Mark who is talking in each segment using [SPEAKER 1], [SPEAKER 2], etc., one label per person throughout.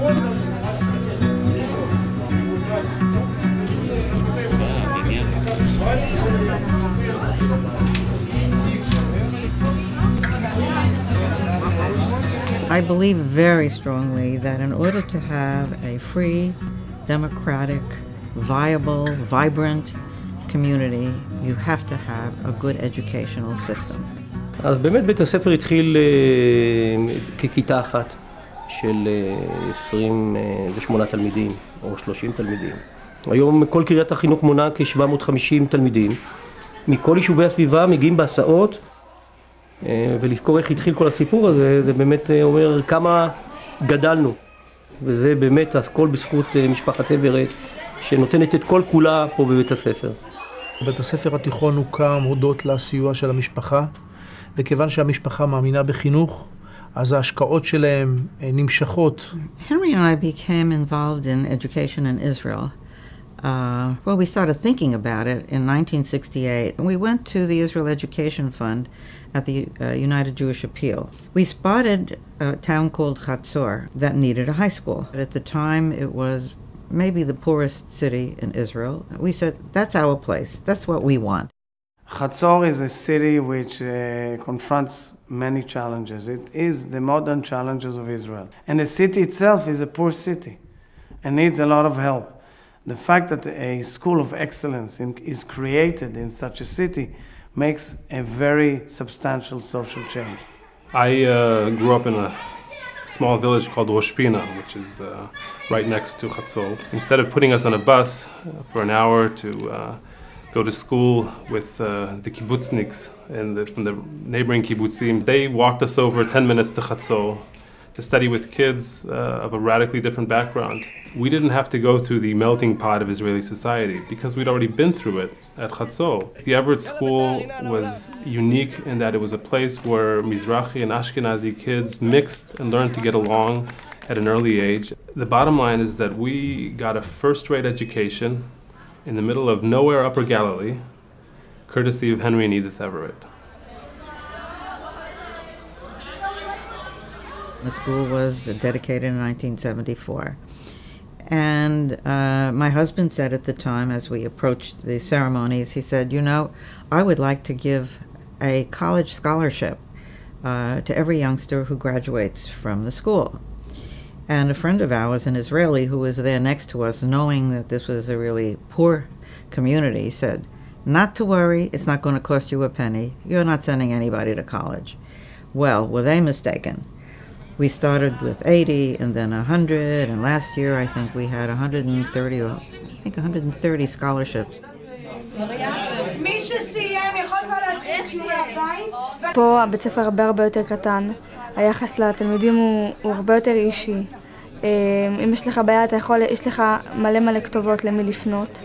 [SPEAKER 1] I believe very strongly that in order to have a free, democratic, viable, vibrant community, you have to have a good educational system.
[SPEAKER 2] אז באמת בית הספר התחיל ככיתה אחת של 28 תלמידים או 30 תלמידים. היום כל קריית החינוך מונה כ-750 תלמידים. מכל יישובי הסביבה מגיעים בהסעות, ולזכור איך התחיל כל הסיפור הזה, זה באמת אומר כמה גדלנו. וזה באמת הכל בזכות משפחת אברט, שנותנת את כל כולה פה בבית הספר.
[SPEAKER 3] בית הספר התיכון הוקם הודות לסיוע של המשפחה, וכיוון שהמשפחה מאמינה בחינוך, אז ההשקעות שלהם נמשכות.
[SPEAKER 1] Henry and I became involved in education in Israel. Well, we started thinking about it in 1968. We went to the Israel Education Fund at the United Jewish Appeal. We spotted a town called Chatzor that needed a high school. At the time, it was maybe the poorest city in Israel. We said, that's our place. That's what we want.
[SPEAKER 4] Chatzor is a city which confronts many challenges. It is the modern challenges of Israel. And the city itself is a poor city and needs a lot of help. The fact that a school of excellence is created in such a city makes a very substantial social change.
[SPEAKER 5] I grew up in a small village called Rosh Pina, which is right next to Chatzor. Instead of putting us on a bus for an hour to go to school with the kibbutzniks from the neighboring kibbutzim, they walked us over 10 minutes to Chatzor to study with kids of a radically different background. We didn't have to go through the melting pot of Israeli society because we'd already been through it at Chatzor. The Everett School was unique in that it was a place where Mizrahi and Ashkenazi kids mixed and learned to get along at an early age. The bottom line is that we got a first-rate education in the middle of nowhere Upper Galilee, courtesy of Henry and Edith Everett.
[SPEAKER 1] The school was dedicated in 1974. And my husband said at the time, as we approached the ceremonies, he said, you know, I would like to give a college scholarship to every youngster who graduates from the school. And a friend of ours, an Israeli who was there next to us, knowing that this was a really poor community, said, not to worry, it's not going to cost you a penny. You're not sending anybody to college. Well, were they mistaken? We started with 80 and then 100, and last year I think we had 130 scholarships.
[SPEAKER 6] פה הבית ספר הרבה יותר קטן, היחס לתלמידים הוא הרבה יותר אישי. אם יש לך בעיה, יש לך מלא כתובות למי לפנות.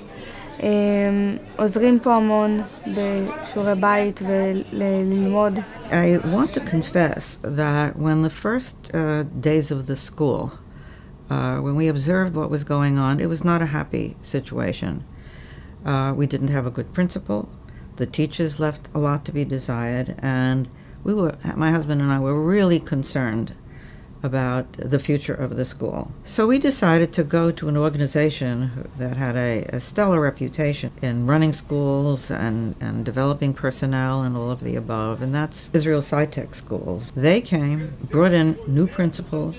[SPEAKER 6] עוזרים פה המון בשיעורי בית וללמוד.
[SPEAKER 1] I want to confess that when the first days of the school, when we observed what was going on, it was not a happy situation. We didn't have a good principal. The teachers left a lot to be desired, and my husband and I were really concerned about the future of the school. So we decided to go to an organization that had a stellar reputation in running schools and developing personnel and all of the above, and that's Israel SciTech Schools. They came, brought in new principals,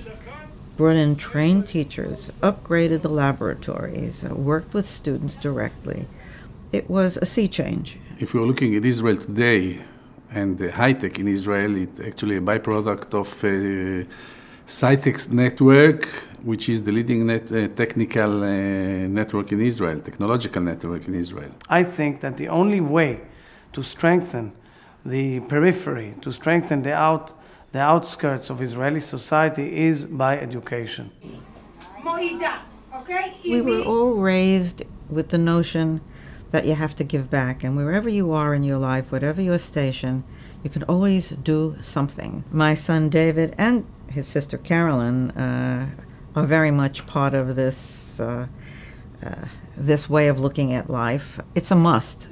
[SPEAKER 1] brought in trained teachers, upgraded the laboratories, worked with students directly. It was a sea change.
[SPEAKER 7] If you're looking at Israel today and the high-tech in Israel, it's actually a byproduct of SciTech network, which is the leading technical network in Israel, technological network in Israel.
[SPEAKER 4] I think that the only way to strengthen the periphery, to strengthen the outskirts of Israeli society is by education.
[SPEAKER 1] We were all raised with the notion that you have to give back, and wherever you are in your life, whatever your station, you can always do something. My son David and his sister Carolyn are very much part of this this way of looking at life. It's a must.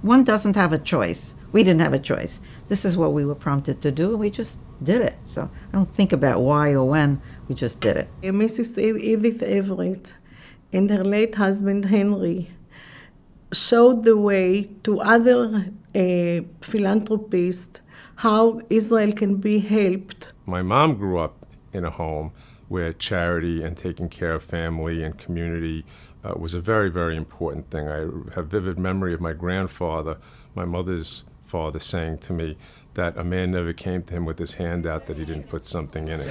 [SPEAKER 1] One doesn't have a choice. We didn't have a choice. This is what we were prompted to do, and we just did it. So I don't think about why or when, we just did it.
[SPEAKER 8] Mrs. Edith Everett and her late husband Henry showed the way to other philanthropists how Israel can be helped.
[SPEAKER 9] My mom grew up in a home where charity and taking care of family and community was a very, very important thing. I have vivid memory of my grandfather, my mother's father, saying to me that a man never came to him with his hand out that he didn't put something in it.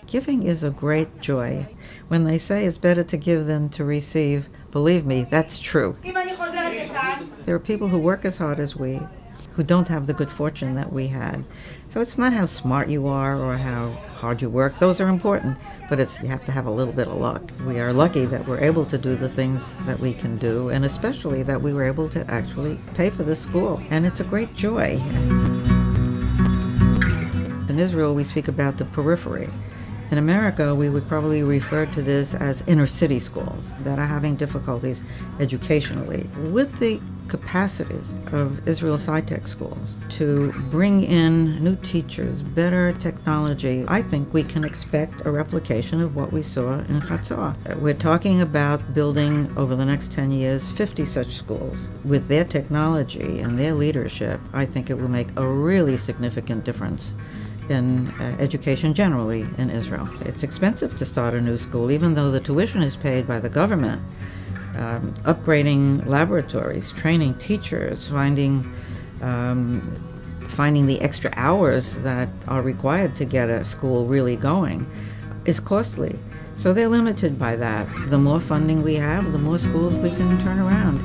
[SPEAKER 1] Giving is a great joy. When they say it's better to give than to receive, believe me, that's true. There are people who work as hard as we, who don't have the good fortune that we had. So it's not how smart you are or how hard you work. Those are important, but you have to have a little bit of luck. We are lucky that we're able to do the things that we can do, and especially that we were able to actually pay for this school. And it's a great joy. In Israel, we speak about the periphery. In America, we would probably refer to this as inner city schools that are having difficulties educationally. With the capacity of Israel's high-tech schools to bring in new teachers, better technology, I think we can expect a replication of what we saw in Chatzor. We're talking about building, over the next 10 years, 50 such schools. With their technology and their leadership, I think it will make a really significant difference in education generally in Israel. It's expensive to start a new school, even though the tuition is paid by the government. Upgrading laboratories, training teachers, finding the extra hours that are required to get a school really going is costly. So they're limited by that. The more funding we have, the more schools we can turn around.